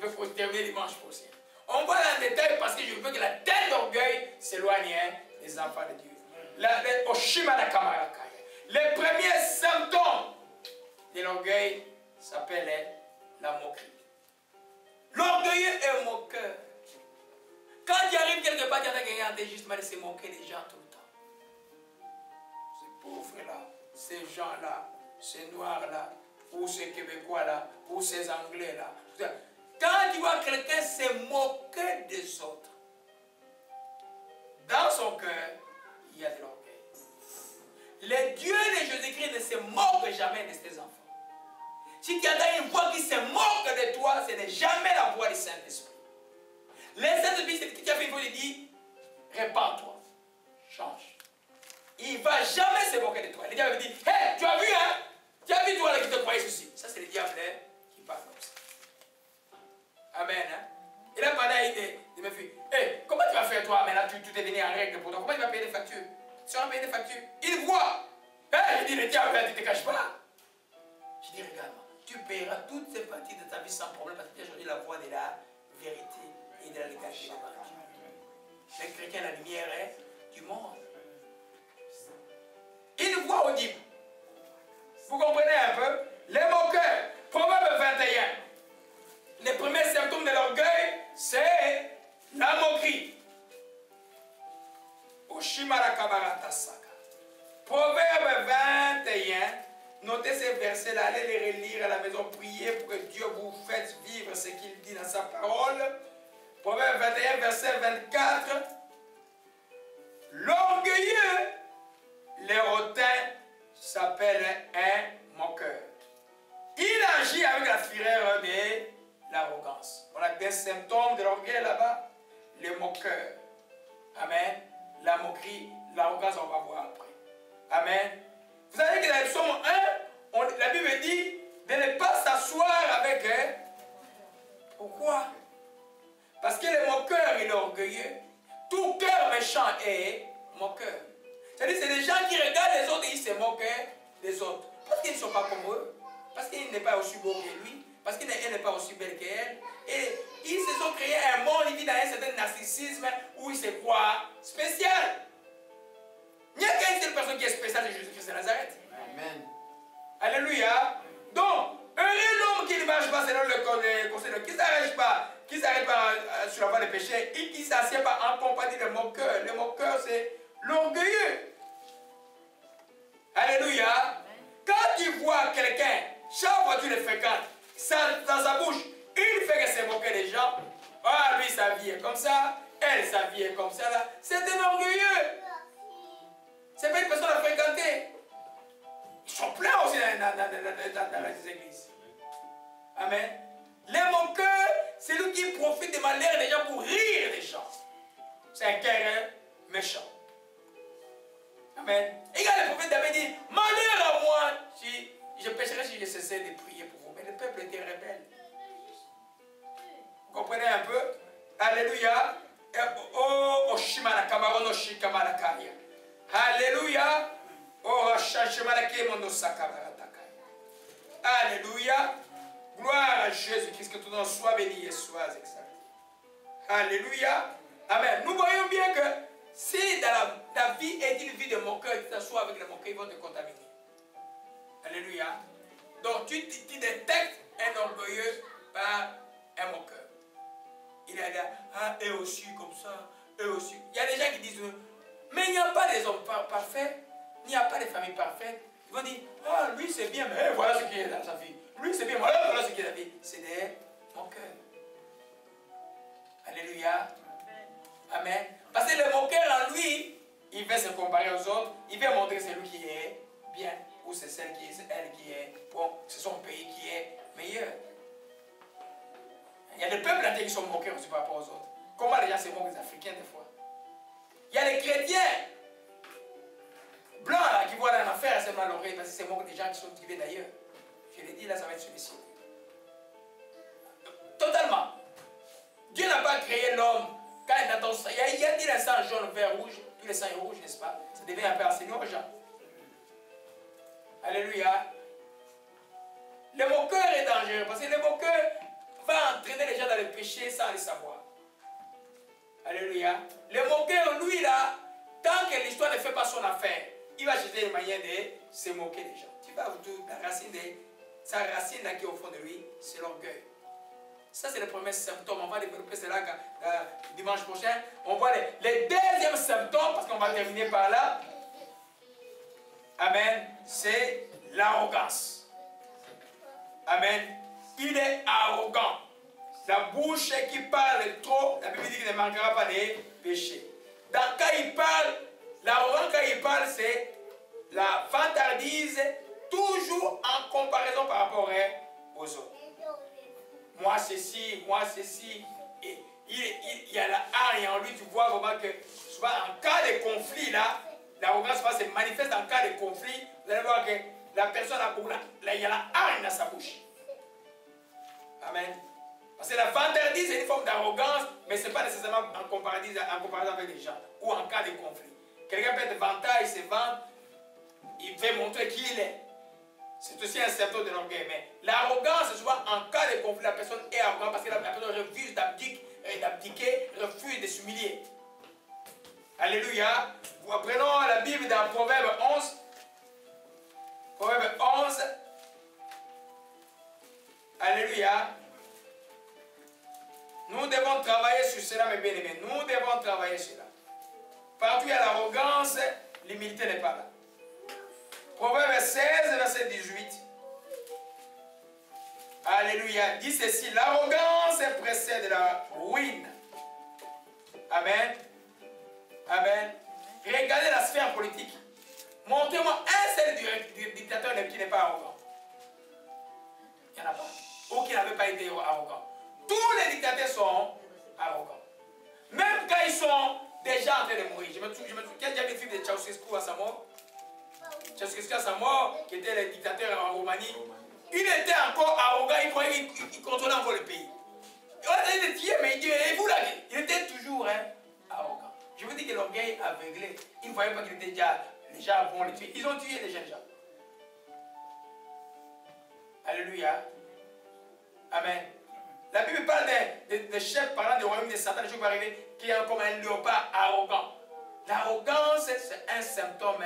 vais terminer dimanche prochain. On va dans le détail parce que je veux que la tête d'orgueil s'éloigne des enfants de Dieu. Les premiers symptômes de l'orgueil s'appellent la moquerie. L'orgueilleux est moqueur. Quand il arrive quelque part, il y en a qui ont justement de se moquer des gens tout le temps. Ces pauvres-là, ces gens-là, ces noirs-là, ou ces Québécois-là, ou ces Anglais-là. Quand tu vois quelqu'un se moquer des autres, dans son cœur, il y a de l'orgueil. Le Dieu de Jésus-Christ ne se moque jamais de ses enfants. Si tu as une voix qui se moque de toi, ce n'est jamais la voix du Saint-Esprit. Le Saint-Esprit, c'est ce que tu as fait, il faut lui dire, répands-toi, change. Il ne va jamais se moquer de toi. Le diable dit, hé, tu as vu, hein? Tu as vu toi là qui te croyais ceci. Ça, c'est le diable qui parle comme ça. Amen. Hein? Et là, pendant, il me dit, hé, comment tu vas faire toi? Mais là, tu t'es venu en règle pour toi. Comment tu vas payer des factures? Tu vas payer des factures. Il voit. Hé, il dit, le diable, tu ne te caches pas. Je dis, regarde-moi, tu paieras toutes ces parties de ta vie sans problème parce que tu as choisi la voie de la vérité et de la légalité devant Dieu. Le chrétien, la lumière est du monde. Il voit audible. Vous comprenez un peu? Les moqueurs. Proverbe 21. Les premiers symptômes de l'orgueil, c'est la moquerie. Proverbe 21. Notez ces versets-là. Allez les relire à la maison. Priez pour que Dieu vous fasse vivre ce qu'il dit dans sa parole. Proverbe 21, verset 24. L'orgueilleux, les hautains, s'appelle un moqueur. Il agit avec la fureur de l'arrogance. On a des symptômes de l'orgueil là-bas. Les moqueurs. Amen. La moquerie, l'arrogance, on va voir après. Amen. Vous savez que dans le psaume 1, la Bible dit de ne pas s'asseoir avec eux. Pourquoi? Parce que le moqueur et l'orgueilleux, tout cœur méchant est moqueur. C'est-à-dire c'est des gens qui regardent les autres et ils se moquent des autres. Parce qu'ils ne sont pas comme eux. Parce qu'il n'est pas aussi beau que lui. Parce qu'elle n'est pas aussi belle qu'elle. Et ils se sont créés un monde, ils vivent dans un certain narcissisme où ils se croient spécial. Il n'y a qu'une seule personne qui est spéciale, c'est Jésus-Christ de Nazareth. Amen. Alléluia. Donc, heureux l'homme qui ne marche pas selon le conseil de qui ne s'arrête pas, sur la voie des péchés et qui ne s'assied pas en compagnie de moqueurs. Le moqueur, c'est l'orgueilleux. Alléluia. Quand tu vois quelqu'un, chaque fois que tu le fréquentes, dans sa bouche, il fait que se moquer des gens. Ah, lui, sa vie est comme ça. Elle, sa vie est comme ça. C'est un orgueilleux. C'est pas une personne à fréquenter. Ils sont pleins aussi dans les églises. Amen. Les moqueurs, c'est lui qui profite des malheurs des gens pour rire des gens. C'est un cœur méchant. Amen. Et quand le prophète David dit, malheur à moi, si je pécherai si je cessais de prier pour vous. Mais le peuple était rebelle. Vous comprenez un peu? Alléluia. Oh, Shimana Kamarono Shikamalakaya. Alléluia. Oh, Shashmalake Mondo Sakamarataka. Alléluia. Gloire à Jésus-Christ, que ton nom soit béni et soit exalté. Alléluia. Amen. Nous voyons bien que si dans la vie est une vie de moqueur, tu t'assois avec les moqueurs, ils vont te contaminer. Alléluia. Donc tu détectes un orgueilleux par un moqueur. Il a dit, ah, eux aussi comme ça, eux aussi. Il y a des gens qui disent, mais il n'y a pas des hommes parfaits, il n'y a pas de familles parfaites. Ils vont dire, ah, lui c'est bien, mais voilà ce qui est dans sa vie. Lui c'est bien, voilà ce qui est dans sa vie. C'est des moqueurs. Alléluia. Amen. Parce que le moqueur en lui, il veut se comparer aux autres, il veut montrer que c'est lui qui est bien, ou c'est elle qui est bon, c'est son pays qui est meilleur. Il y a des peuples entiers qui sont moqueurs aussi par rapport aux autres. Comment les gens se moquent des Africains des fois? Il y a des chrétiens blancs là, qui voient dans l'affaire seulement l'oreille parce qu'ils se moquent des gens qui viennent d'ailleurs. Je l'ai dit là, ça va être celui-ci. Totalement. Dieu n'a pas créé l'homme. Quand il attend ça, il y a dit le sang jaune, vert, rouge, tous les sangs sont rouges, n'est-ce pas? Ça devient un peu enseigné aux gens. Alléluia. Le moqueur est dangereux parce que le moqueur va entraîner les gens dans péché sans le savoir. Alléluia. Le moqueur, lui, là, tant que l'histoire ne fait pas son affaire, il va chercher une manière de se moquer des gens. Tu vas vous la racine sa racine là qui est au fond de lui, c'est l'orgueil. Ça, c'est le premier symptôme. On va développer cela dimanche prochain. On voit les deuxièmes symptômes, parce qu'on va terminer par là. Amen. C'est l'arrogance. Amen. Il est arrogant. La bouche qui parle trop, la Bible dit qu'il ne manquera pas de péché. Donc, quand il parle, l'arrogant, quand il parle, c'est la vantardise, toujours en comparaison par rapport aux autres. Moi ceci, moi ceci. Et il y a la haine en lui, tu vois vraiment que souvent en cas de conflit, là, l'arrogance se manifeste en cas de conflit. Vous allez voir que la personne a beaucoup, il y a la haine dans sa bouche. Amen. Parce que la vantardise est une forme d'arrogance, mais ce n'est pas nécessairement en comparaison avec les gens ou en cas de conflit. Quelqu'un peut être vantage, il se vante, il veut montrer qui il est. C'est aussi un symptôme de l'orgueil. Mais l'arrogance, c'est souvent en cas de conflit, la personne est arrogante parce que la personne refuse d'abdiquer, refuse de s'humilier. Alléluia. Prenons la Bible dans Proverbe 11. Proverbe 11. Alléluia. Nous devons travailler sur cela, mes bien-aimés. Nous devons travailler sur cela. Partout où il y a l'arrogance, l'humilité n'est pas là. Proverbe 16, verset 18. Alléluia. Dit ceci, l'arrogance précède la ruine. Amen. Amen. Regardez la sphère politique. Montrez-moi un seul dictateur qui n'est pas arrogant. Il n'y en a pas. Ou qui n'avait pas été arrogant. Tous les dictateurs sont arrogants. Même quand ils sont déjà en train de mourir. Je me souviens, qui a déjà vu le film de Ceausescu à sa mort? Ceausescu à sa mort, qui était le dictateur en Roumanie, il était encore arrogant, il contrôlait encore le pays. Il était fier, mais il était toujours arrogant. Je vous dis que l'orgueil aveuglé, il ne voyait pas qu'il était déjà, les gens vont le tuer. Ils ont tué les jeunes gens. Alléluia. Amen. La Bible parle des chefs parlant du royaume de Satan, des choses qui vont arriver, qui est comme un léopard arrogant. L'arrogance, c'est un symptôme.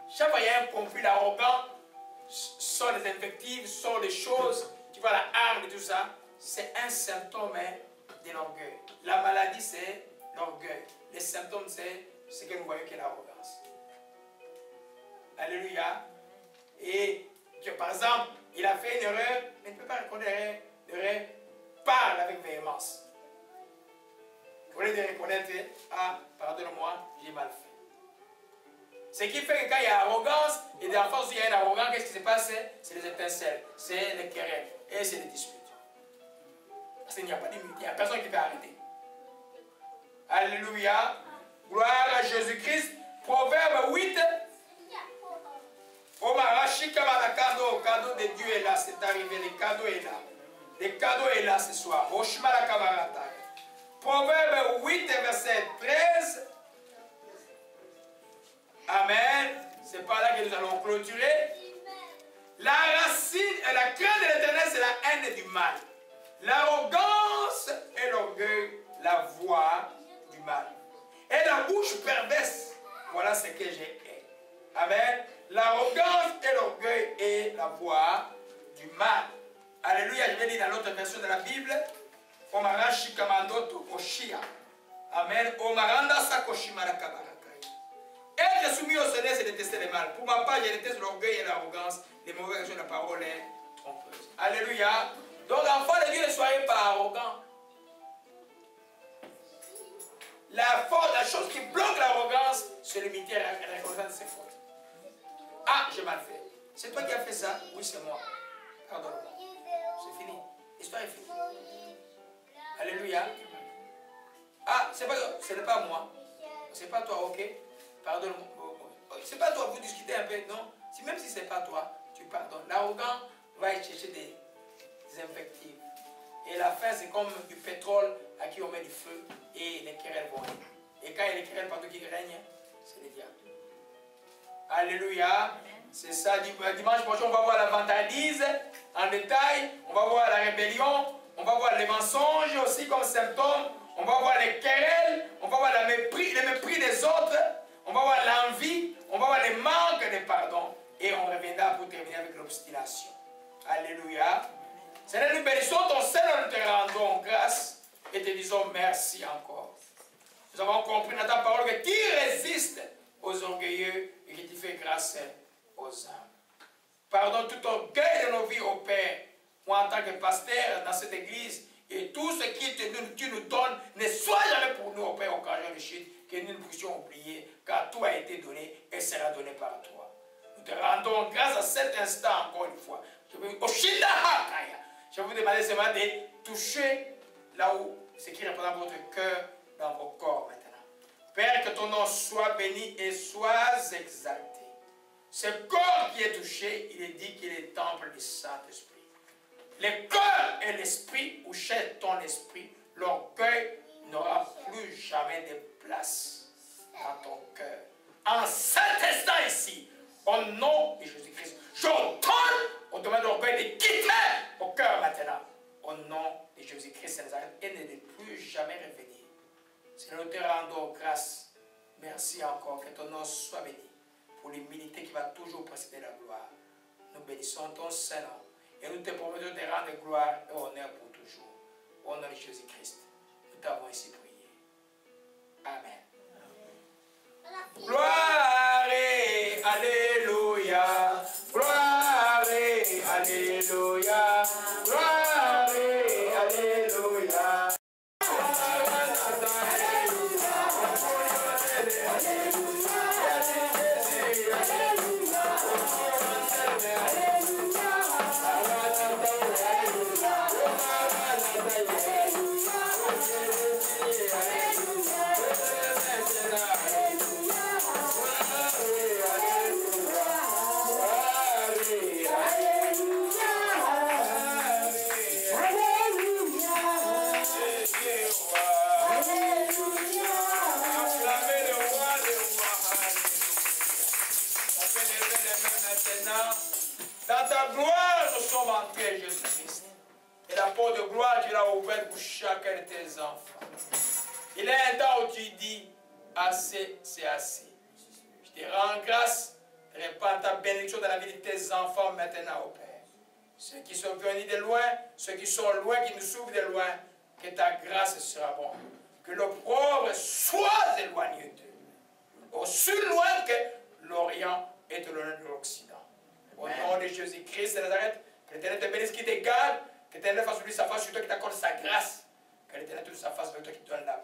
Chaque fois qu'il y a un conflit, l'arrogant sort des invectives, sort des choses, tu vois la hargne et tout ça, c'est un symptôme de l'orgueil. La maladie, c'est l'orgueil. Les symptômes, c'est ce que nous voyons qui est l'arrogance. Alléluia. Et que, par exemple, il a fait une erreur, mais il ne peut pas reconnaître l'erreur. Parle avec véhémence. Au lieu de reconnaître, ah, pardonne-moi, j'ai mal fait. Ce qui fait que quand il y a arrogance, et dans la force où il y a une arrogance, qu'est-ce qui se passe? C'est les étincelles, c'est les querelles, et c'est les disputes. Parce qu'il n'y a pas d'immunité, il n'y a personne qui peut arrêter. Alléluia. Gloire à Jésus-Christ. Proverbe 8. Le cadeau de Dieu est là, c'est arrivé, le cadeau est là. Le cadeau est là ce soir. Proverbe 8, verset 13. Amen. C'est par là que nous allons clôturer. La racine, la crainte de l'Éternel, c'est la haine du mal. L'arrogance et l'orgueil, la voix du mal. Et la bouche perverse, voilà ce que j'ai. Amen. L'arrogance et l'orgueil et la voix du mal. Alléluia. Je vais lire dans l'autre version de la Bible. Omarashi kamandoto koshia. Amen. Omaranda sakoshimara kabarakai. Être soumis au Seigneur, c'est détester le mal. Pour ma part, je déteste l'orgueil et l'arrogance. Les mauvaises actions de la parole est trompeuse. Alléluia. Donc, enfant de Dieu, ne soyez pas arrogants. La chose qui bloque l'arrogance, c'est l'humilité et la reconnaissance de ses fautes. Ah, j'ai mal fait. C'est toi qui as fait ça? Oui, c'est moi. Pardonne-moi. C'est fini. L'histoire est finie. Alléluia. Ah, ce n'est pas moi. C'est pas toi, ok? Pardonne-moi. C'est pas toi, vous discutez un peu, non? Même si c'est pas toi, tu pardonnes. L'arrogant va chercher des invectives. Et la fin, c'est comme du pétrole à qui on met du feu et les querelles vont régner. Et quand il y a les querelles partout qui règnent, c'est les diables. Alléluia. C'est ça. Dimanche prochain, on va voir la vantardise en détail. On va voir la rébellion. on va voir les mensonges aussi comme symptômes, on va voir les querelles, on va voir le mépris des autres, on va voir l'envie, on va voir les manques de pardon, et on reviendra pour terminer avec l'obstination. Alléluia. Seigneur, nous bénissons ton Seigneur, nous te rendons grâce et te disons merci encore. Nous avons compris dans ta parole que tu résistes aux orgueilleux et que tu fais grâce aux âmes. Pardonne tout orgueil de nos vies, ô Père. Moi, en tant que pasteur dans cette église, et tout ce que tu nous donnes ne soit jamais pour nous, ô Père, occasion de chute, que nous ne puissions oublier, car tout a été donné et sera donné par toi. Nous te rendons grâce à cet instant encore une fois. Je vais vous demander seulement de toucher là où ce qui représente votre cœur dans vos corps maintenant. Père, que ton nom soit béni et soit exalté. Ce corps qui est touché, il est dit qu'il est temple du Saint-Esprit. Le cœur et l'esprit, où chez ton esprit, l'orgueil n'aura plus jamais de place dans ton cœur. En cet instant ici, au nom de Jésus-Christ, j'ordonne au domaine de l'orgueil de quitter au cœur maintenant. Au nom de Jésus-Christ et ne plus jamais revenir. Seigneur, nous te rendons grâce. Merci encore, que ton nom soit béni pour l'humilité qui va toujours précéder la gloire. Nous bénissons ton Saint-Nom et nous te promettons de te rendre gloire et honneur pour toujours. Au nom de Jésus-Christ, nous t'avons ainsi prié. Amen. Gloire et alléluia. Gloire et alléluia. Gloire et alléluia. Dans ta gloire, nous sommes entrés, Jésus-Christ. Et la porte de gloire, tu l'as ouverte pour chacun de tes enfants. Il y a un temps où tu dis, assez, c'est assez. Je te rends grâce, répands ta bénédiction dans la vie de tes enfants maintenant, au Père. Ceux qui sont venus de loin, ceux qui sont loin, qui nous souffrent de loin, que ta grâce sera bonne. Que l'opprobre soit éloigné d'eux. Aussi loin que l'Orient est de l'Orient de l'Occident. Au nom de Jésus-Christ de Nazareth, que l'Éternel te bénisse, qui te garde, que l'Éternel fasse lui sa face sur toi, qui t'accorde sa grâce, que l'Éternel toute sa face vers toi, qui te donne la